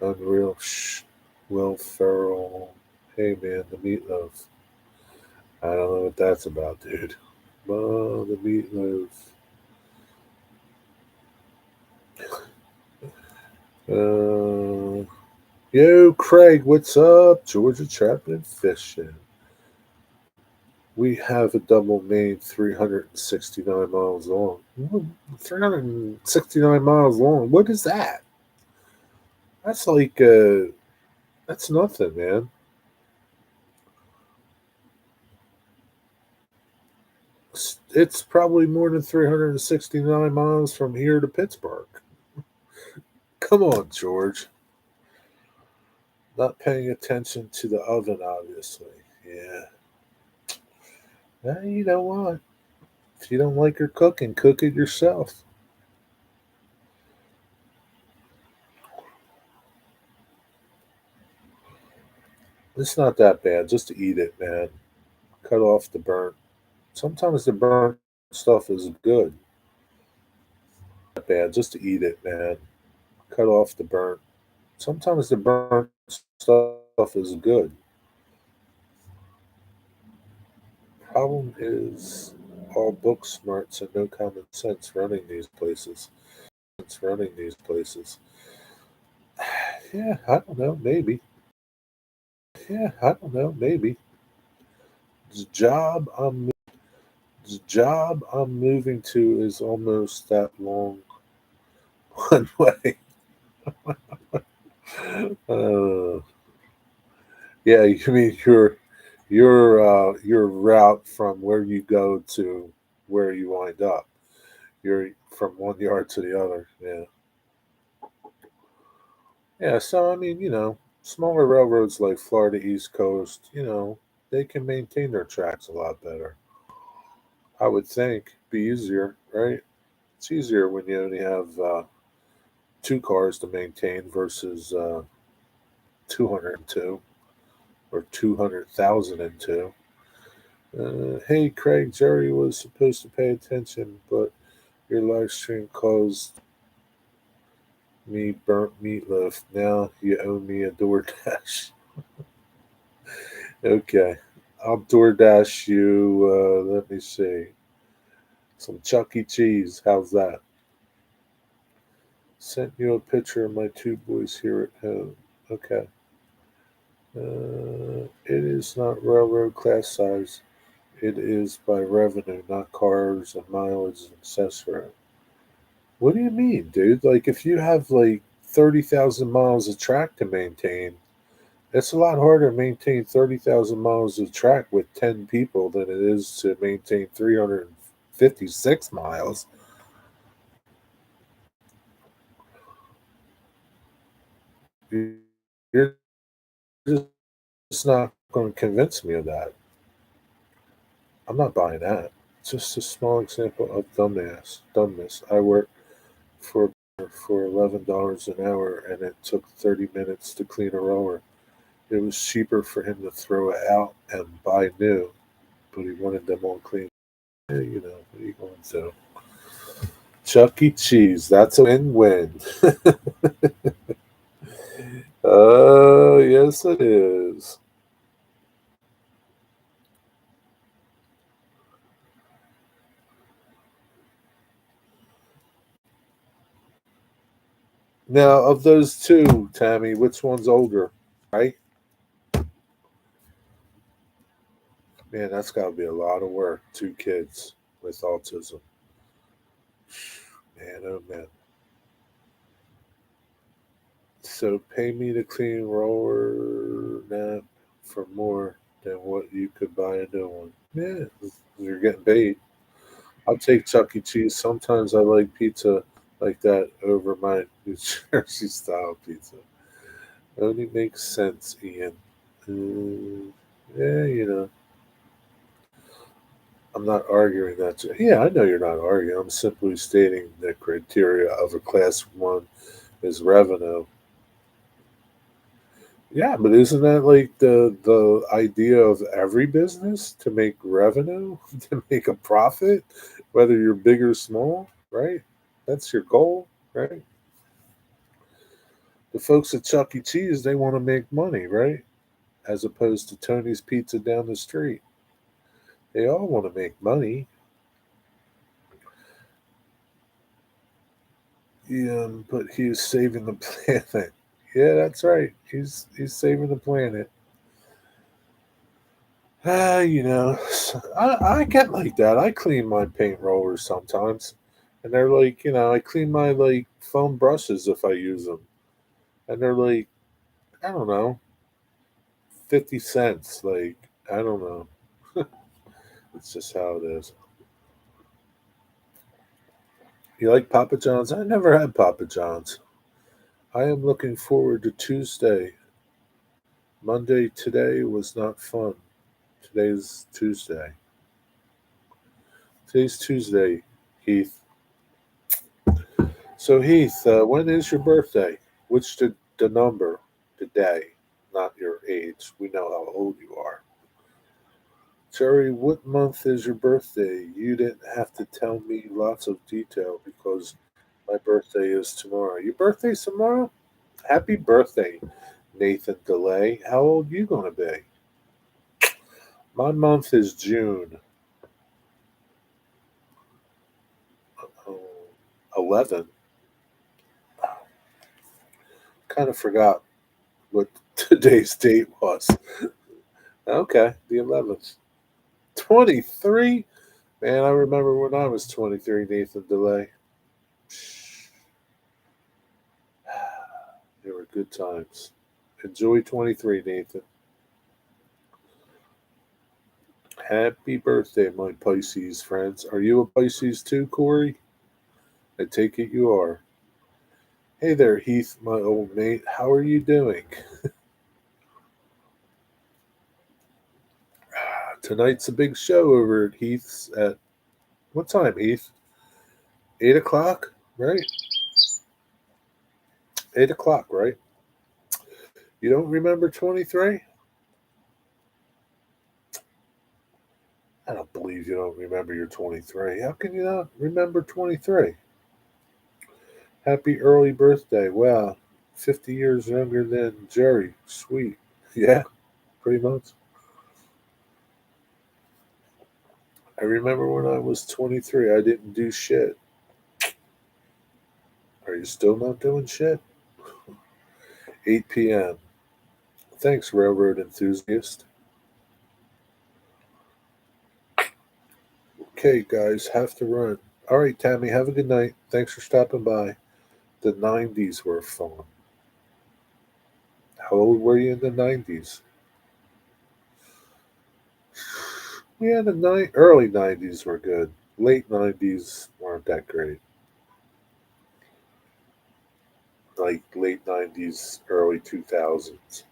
Unreal. Will Ferrell. Hey, man, the meatloaf. I don't know what that's about, dude. Oh, the meatloaf. Uh, yo, Craig, what's up? Georgia Chapman fishing. We have a double main 369 miles long. 369 miles long. What is that? That's like, that's nothing, man. It's probably more than 369 miles from here to Pittsburgh. Come on, George. Not paying attention to the oven, obviously. Yeah. You know what? If you don't like your cooking, cook it yourself. It's not that bad. Just to eat it, man. Cut off the burnt. Sometimes the burnt stuff is good. That bad. Just to eat it, man. Cut off the burnt. Sometimes the burnt stuff is good. Problem is all book smarts and no common sense running these places. It's running these places. Yeah, I don't know. Maybe. Yeah, I don't know. Maybe. The job I'm the job I'm moving to is almost that long one way. Uh, yeah, you mean your route from where you go to where you wind up. You're from one yard to the other. Yeah, yeah. So I mean, smaller railroads like Florida East Coast, they can maintain their tracks a lot better. I would think be easier, right? It's easier when you only have two cars to maintain versus 202 or 200,002. Hey, Craig, Jerry was supposed to pay attention, but your live stream caused me burnt meatloaf. Now you owe me a DoorDash. Okay, I'll DoorDash you, let me see, some Chuck E. Cheese. How's that? Sent you a picture of my two boys here at home. Okay. It is not railroad class size. It is by revenue, not cars and mileage and accessory. What do you mean, dude? Like, if you have like 30,000 miles of track to maintain, it's a lot harder to maintain 30,000 miles of track with 10 people than it is to maintain 56 miles. You're just not going to convince me of that. I'm not buying that. Just a small example of dumbness. I work for $11 an hour, and it took 30 minutes to clean a roller. It was cheaper for him to throw it out and buy new, but he wanted them all clean. What are you going to? Chuck E. Cheese. That's a win-win. Oh, yes, it is. Now, of those two, Tammy, which one's older? Right? Man, that's got to be a lot of work. Two kids with autism. Man, oh man. So pay me to clean roller nap for more than what you could buy a new one. Yeah, you're getting paid. I'll take Chuck E. Cheese. Sometimes I like pizza like that over my New Jersey style pizza. Only makes sense, Ian. Yeah, I'm not arguing that. Yeah, I know you're not arguing. I'm simply stating the criteria of a class one is revenue. Yeah, but isn't that like the idea of every business to make revenue, to make a profit, whether you're big or small, right? That's your goal, right? The folks at Chuck E. Cheese, they want to make money, right? As opposed to Tony's Pizza down the street. They all want to make money. Yeah, but he's saving the planet. Yeah, that's right. He's saving the planet. I get like that. I clean my paint rollers sometimes, and they're like, I clean my like foam brushes if I use them, and they're like, I don't know, 50 cents. Like, I don't know. It's just how it is. You like Papa John's? I never had Papa John's. I am looking forward to Tuesday. Monday today was not fun. Today's Tuesday. Today's Tuesday, Heath. So, Heath, when is your birthday? Which the number, the day, not your age. We know how old you are. Jerry, what month is your birthday? You didn't have to tell me lots of detail because my birthday is tomorrow. Your birthday's tomorrow? Happy birthday, Nathan Delay. How old you gonna be? My month is June. 11. Kind of forgot what today's date was. Okay, the 11th. 23? Man, I remember when I was 23, Nathan Delay. They were good times. Enjoy 23, Nathan. Happy birthday, my Pisces friends. Are you a Pisces too, Corey? I take it you are. Hey there, Heath, my old mate. How are you doing? Tonight's a big show over at Heath's at what time, Heath? 8 o'clock, right? 8 o'clock, right? You don't remember 23? I don't believe you don't remember your 23. How can you not remember 23? Happy early birthday. Wow. 50 years younger than Jerry. Sweet. Yeah, pretty much. I remember when I was 23, I didn't do shit. Are you still not doing shit? 8 p.m. Thanks, railroad enthusiast. Okay, guys, have to run. All right, Tammy, have a good night. Thanks for stopping by. The 90s were fun. How old were you in the 90s? Yeah, the early 90s were good. Late 90s weren't that great. Like late 90s, early 2000s.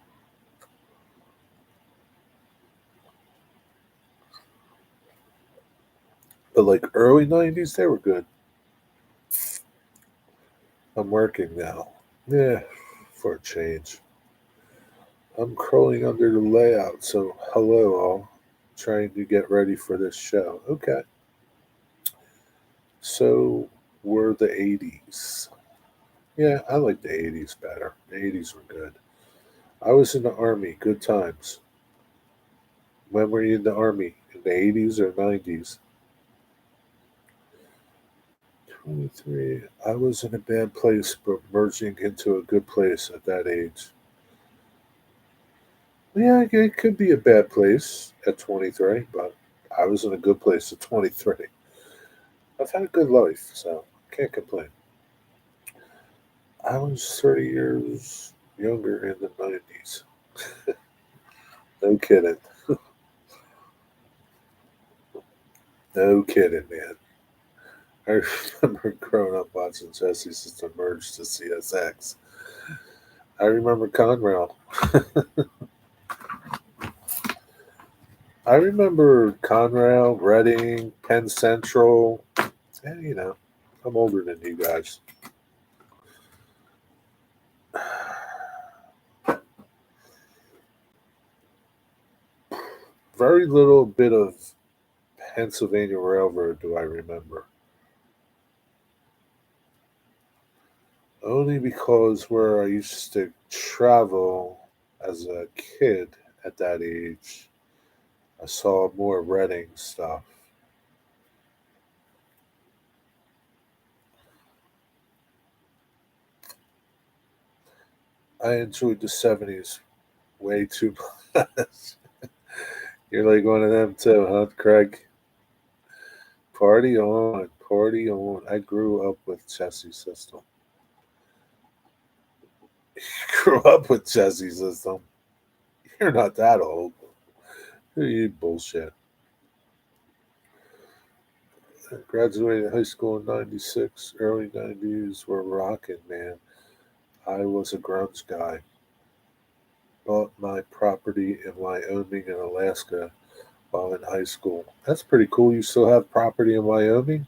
But like early 90s, they were good. I'm working now. Yeah, for a change. I'm crawling under the layout, so hello all. Trying to get ready for this show. Okay. So were the 80s. Yeah, I like the 80s better. The 80s were good. I was in the army, good times. When were you in the army? In the 80s or 90s? 23. I was in a bad place, but merging into a good place at that age. Yeah, it could be a bad place at 23, but I was in a good place at 23. I've had a good life, so can't complain. I was 30 years younger in the 90s. No kidding. No kidding, man. I remember growing up watching Jesse System merge to CSX. I remember Conrail. I remember Conrail, Reading, Penn Central. And, I'm older than you guys. Very little bit of Pennsylvania Railroad do I remember. Only because where I used to travel as a kid at that age, I saw more Reading stuff. I enjoyed the 70s way too much. You're like one of them too, huh, Craig? Party on, party on. I grew up with Chessy System. Grew up with Chessy System. You're not that old. You bullshit. I graduated high school in 96. Early 90s were rocking, man. I was a grunge guy. Bought my property in Wyoming and Alaska while in high school. That's pretty cool. You still have property in Wyoming?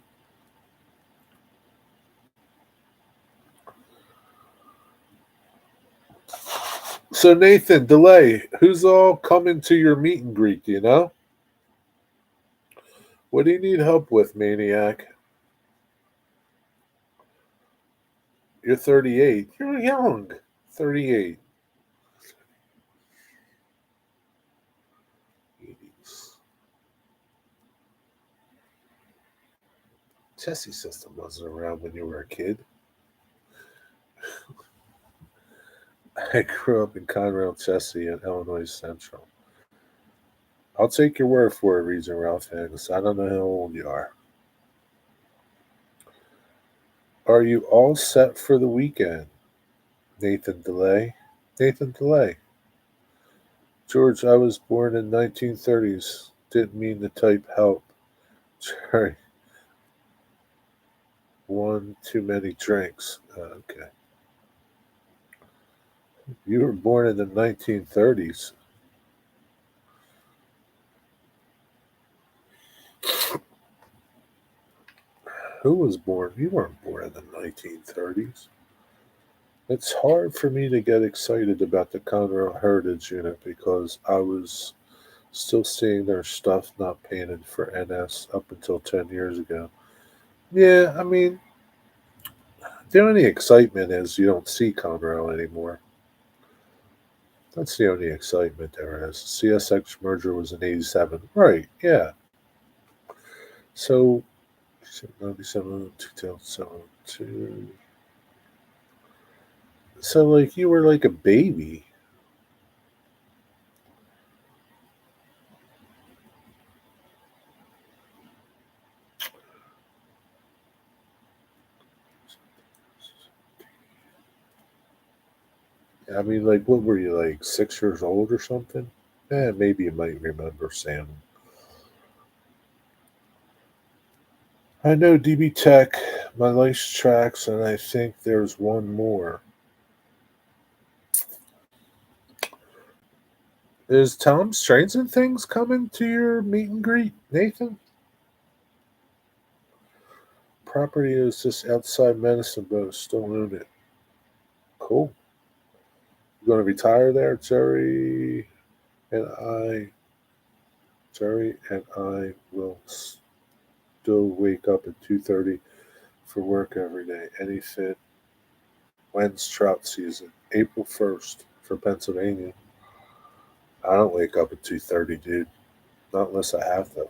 So, Nathan, delay. Who's all coming to your meet and greet? Do you know? What do you need help with, Maniac? You're 38. You're young. 38. 80s. Chessy System wasn't around when you were a kid. I grew up in Conrail, Chessy, and Illinois Central. I'll take your word for it, Region Ralph Hanks. I don't know how old you are. Are you all set for the weekend? Nathan Delay. Nathan Delay. George, I was born in 1930s. Didn't mean to type help. Sorry. One too many drinks. Okay. You were born in the 1930s. Who was born? You weren't born in the 1930s. It's hard for me to get excited about the Conrail Heritage Unit because I was still seeing their stuff not painted for NS up until 10 years ago. Yeah, I mean, the only excitement is you don't see Conrail anymore. That's the only excitement there is. CSX merger was in 87. Right, yeah. So, 97, 2007, so, like, you were like a baby. I mean, like, what were you, like, 6 years old or something? Maybe you might remember Sam. I know DB Tech, my life tracks, and I think there's one more. Is Tom's Trains and Things coming to your meet and greet, Nathan? Property is just outside Medicine Bow. Still own it. Cool. You going to retire there, and I? Jerry and I will still wake up at 2:30 for work every day. Anything. When's trout season? April 1st for Pennsylvania. I don't wake up at 2:30, dude. Not unless I have to.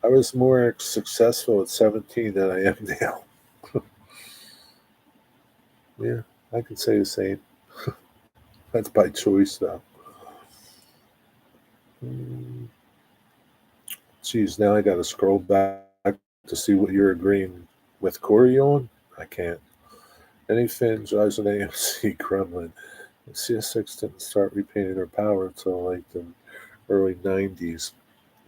I was more successful at 17 than I am now. Yeah, I can say the same. That's by choice, though. Mm, Geez, now I got to scroll back to see what you're agreeing with Corey on. I can't. Any fan drives an AMC Kremlin. The CS6 didn't start repainting their power until like the early 90s.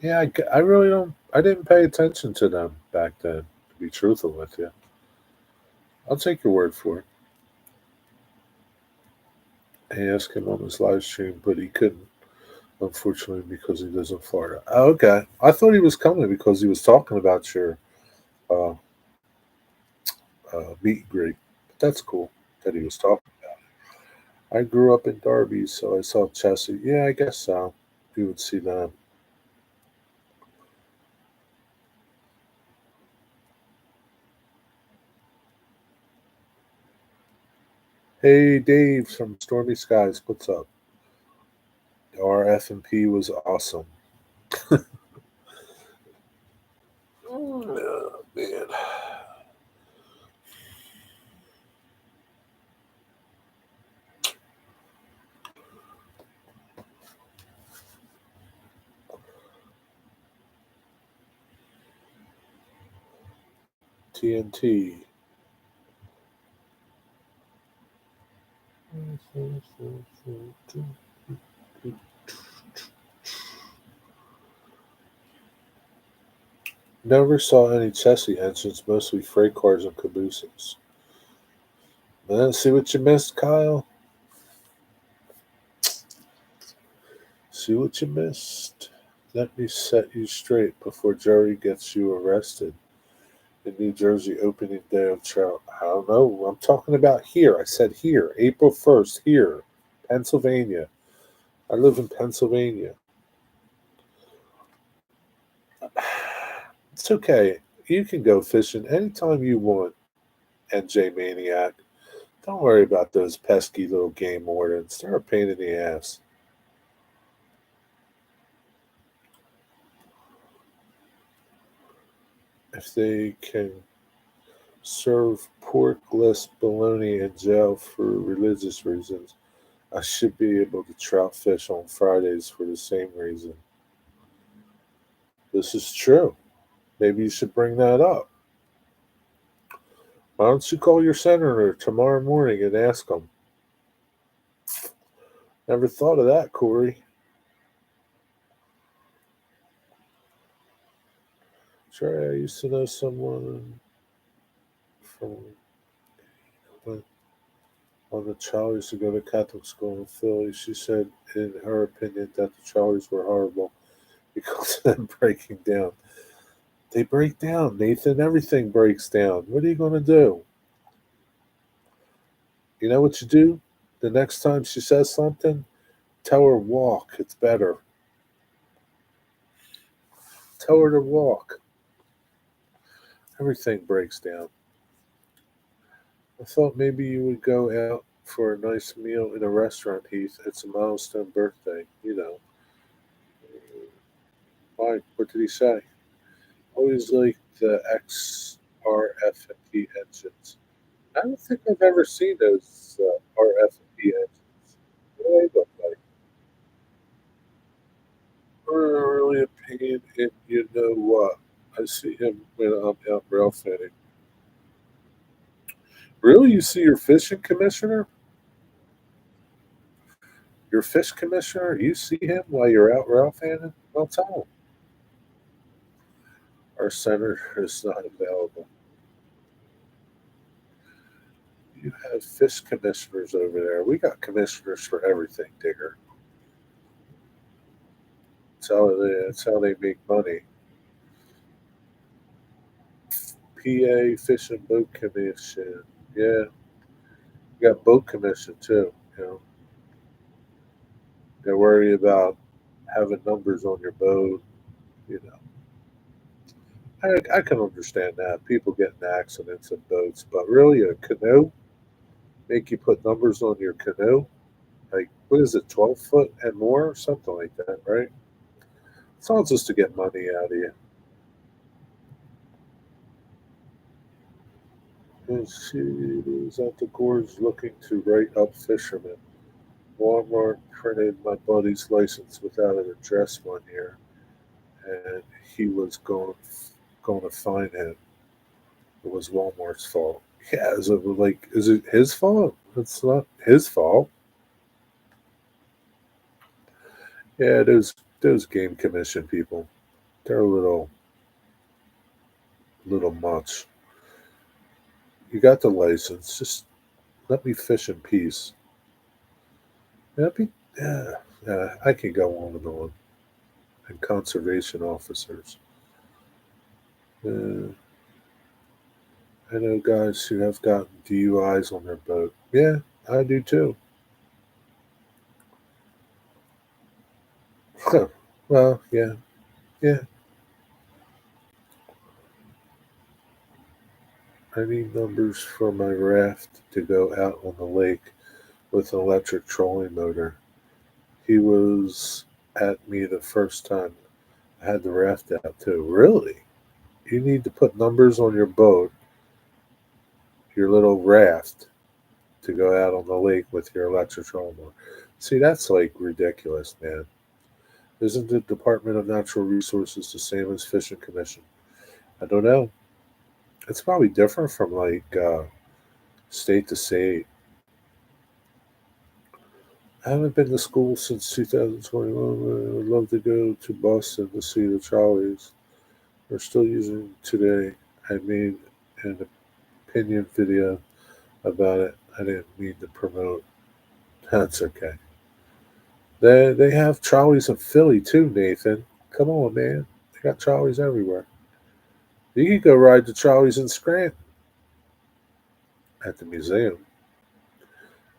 Yeah, I really don't. I didn't pay attention to them back then, to be truthful with you. I'll take your word for it. I asked him on his live stream, but he couldn't, unfortunately, because he lives in Florida. Oh, okay. I thought he was coming because he was talking about your uh, meet and greet. But that's cool that he was talking. I grew up in Derby, so I saw Chelsea. Yeah, I guess so. You would see them. Hey, Dave from Stormy Skies, what's up? Our F&P was awesome. Oh, man. TNT. Never saw any chassis engines, mostly freight cars and cabooses. See what you missed, Kyle? See what you missed? Let me set you straight before Jerry gets you arrested. In New Jersey, opening day of trout. I don't know. I'm talking about here. I said here. April 1st, here. Pennsylvania. I live in Pennsylvania. It's okay. You can go fishing anytime you want, NJ Maniac. Don't worry about those pesky little game wardens. They're a pain in the ass. If they can serve porkless bologna in jail for religious reasons, I should be able to trout fish on Fridays for the same reason. This is true. Maybe you should bring that up. Why don't you call your senator tomorrow morning and ask him? Never thought of that, Corey. Sure, I used to know someone from when on the Charlies to go to Catholic school in Philly. She said, in her opinion, that the Charlies were horrible because of them breaking down. They break down, Nathan. Everything breaks down. What are you going to do? You know what you do? The next time she says something, tell her walk. It's better. Tell her to walk. Everything breaks down. I thought maybe you would go out for a nice meal in a restaurant, Heath. It's a milestone birthday, you know. Why? What did he say? Always like the XRF&P engines. I don't think I've ever seen those RF&P engines. What do they look like? We're really a pain in you know what. I see him when I'm out rail fanning. Really? You see your fishing commissioner? Your fish commissioner? You see him while you're out rail fanning? Well, tell him. Our senator is not available. You have fish commissioners over there. We got commissioners for everything, Digger. That's how they make money. PA Fish and Boat Commission. Yeah, you got boat commission too. You know, they're worried about having numbers on your boat. You know, I can understand that people get in accidents in boats, but really a canoe make you put numbers on your canoe? Like what is it, 12 foot and more, or something like that, right? It's all just to get money out of you. And she is at the gorge looking to write up fishermen. Walmart printed my buddy's license without an address one year, and he was going to fine him. It was Walmart's fault. Yeah, is it his fault? It's not his fault. Yeah, those game commission people, they're a little much. You got the license, just let me fish in peace. That'd be yeah, yeah. I can go on and on. And conservation officers. Uh, I know guys who have gotten DUIs on their boat. Yeah, I do too. Well, yeah, yeah. I need numbers for my raft to go out on the lake with an electric trolling motor. He was at me the first time I had the raft out too. Really? You need to put numbers on your boat, your little raft, to go out on the lake with your electric trolling motor. See, that's like ridiculous, man. Isn't the Department of Natural Resources the same as Fish and Commission? I don't know. It's probably different from like state to state. I haven't been to school since 2021. I would love to go to Boston to see the trolleys. We're still using today. I made an opinion video about it. I didn't mean to promote. That's okay. They have trolleys in Philly too, Nathan. Come on, man. They got trolleys everywhere. You can go ride the trolleys in Scranton at the museum.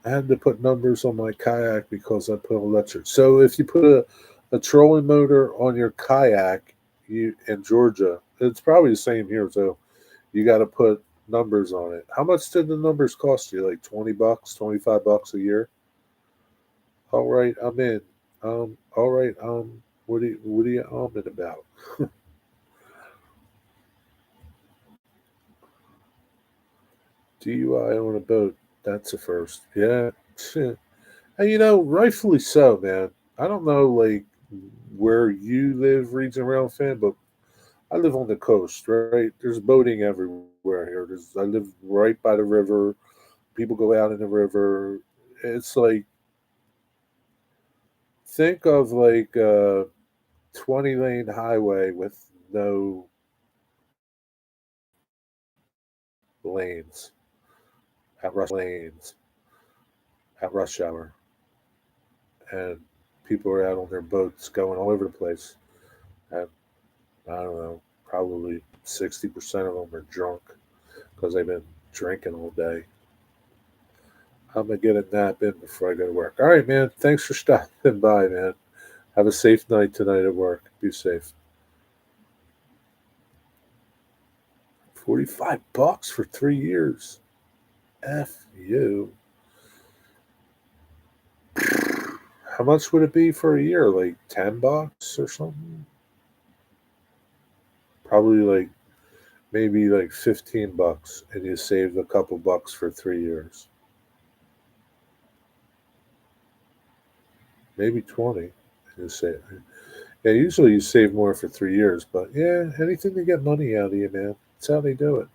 I had to put numbers on my kayak because I put electric. So if you put a trolling motor on your kayak, you in Georgia, it's probably the same here too. You got to put numbers on it. How much did the numbers cost you? Like $20, $25 a year? All right, I'm in. All right, what are you almond about? DUI on a boat. That's a first. Yeah. And rightfully so, man. I don't know like where you live, region around fan, but I live on the coast, right? There's boating everywhere here. I live right by the river. People go out in the river. It's like think of like a 20-lane highway with no lanes lanes at rush hour, and people are out on their boats going all over the place. And I don't know, probably 60% of them are drunk because they've been drinking all day. I'm gonna get a nap in before I go to work. All right, man. Thanks for stopping by, man. Have a safe night tonight at work. Be safe. 45 bucks for 3 years. F you. How much would it be for a year? Like $10 or something? Probably like maybe like $15, and you saved a couple bucks for 3 years. Maybe 20. You say, yeah, usually you save more for 3 years, but yeah, anything to get money out of you, man. That's how they do it.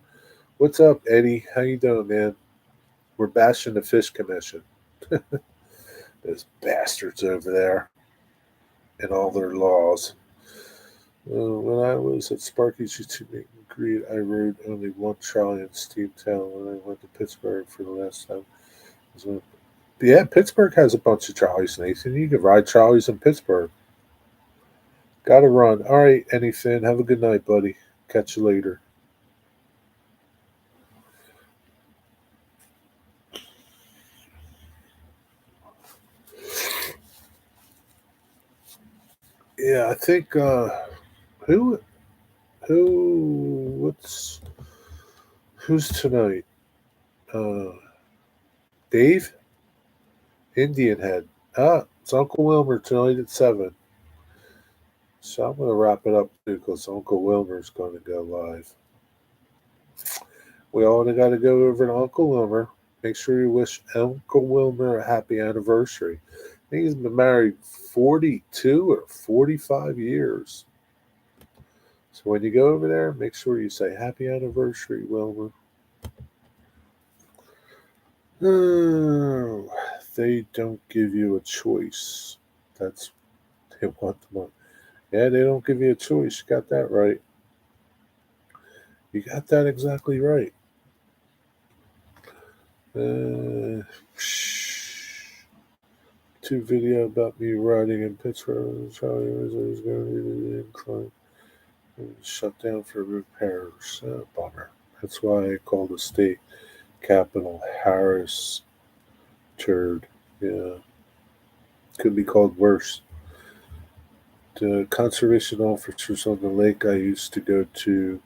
What's up, Eddie? How you doing, man? We're bashing the fish commission. Those bastards over there and all their laws. When I was at Sparky's YouTube meet and greet, I rode only one trolley in Steamtown when I went to Pittsburgh for the last time. So, yeah, Pittsburgh has a bunch of trolleys, Nathan. You can ride trolleys in Pittsburgh. Gotta run. All right, anything. Have a good night, buddy. Catch you later. Yeah, I think who who's tonight? Uh Dave? Indian Head. Ah, it's Uncle Wilmer tonight at 7. So I'm gonna wrap it up too because Uncle Wilmer's gonna go live. We all got to go over to Uncle Wilmer. Make sure you wish Uncle Wilmer a happy anniversary. I think he's been married 42 or 45 years. So when you go over there, make sure you say happy anniversary, Wilmer. Oh, they don't give you a choice. That's they want the money. Yeah, they don't give you a choice. You got that right. You got that exactly right. Uh, two video about me riding in Pittsburgh. Charlie was going to be the incline. Shut down for repairs. Bummer. That's why I called the state capital Harris turd. Yeah, could be called worse. The conservation officers on the lake I used to go to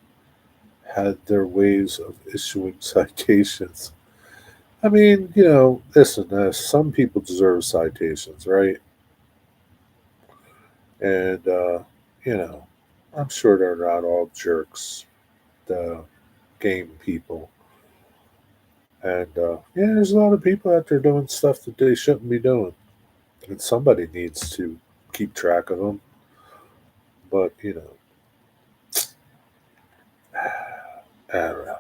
had their ways of issuing citations. I mean, listen, some people deserve citations, right? And, you know, I'm sure they're not all jerks, the game people. And, yeah, there's a lot of people out there doing stuff that they shouldn't be doing. And somebody needs to keep track of them. But, I don't know.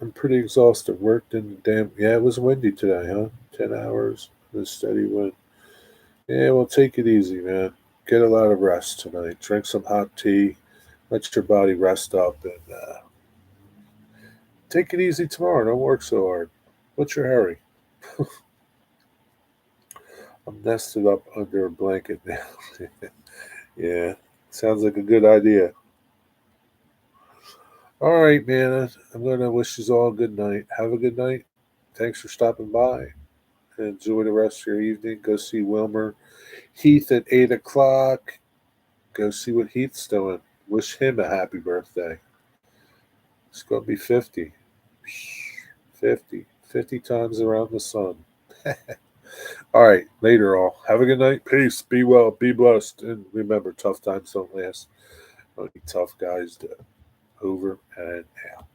I'm pretty exhausted. Worked in the damn. Yeah, it was windy today, huh? 10 hours. The steady wind. Yeah, well, take it easy, man. Get a lot of rest tonight. Drink some hot tea. Let your body rest up, and take it easy tomorrow. Don't work so hard. What's your hurry? I'm nested up under a blanket now. Yeah, sounds like a good idea. All right, man. I'm gonna wish you all a good night. Have a good night. Thanks for stopping by. Enjoy the rest of your evening. Go see Wilmer Heath at 8 o'clock. Go see what Heath's doing. Wish him a happy birthday. It's going to be 50. 50. 50 times around the sun. All right. Later, all. Have a good night. Peace. Be well. Be blessed. And remember, tough times don't last. Only tough guys do. Over and out.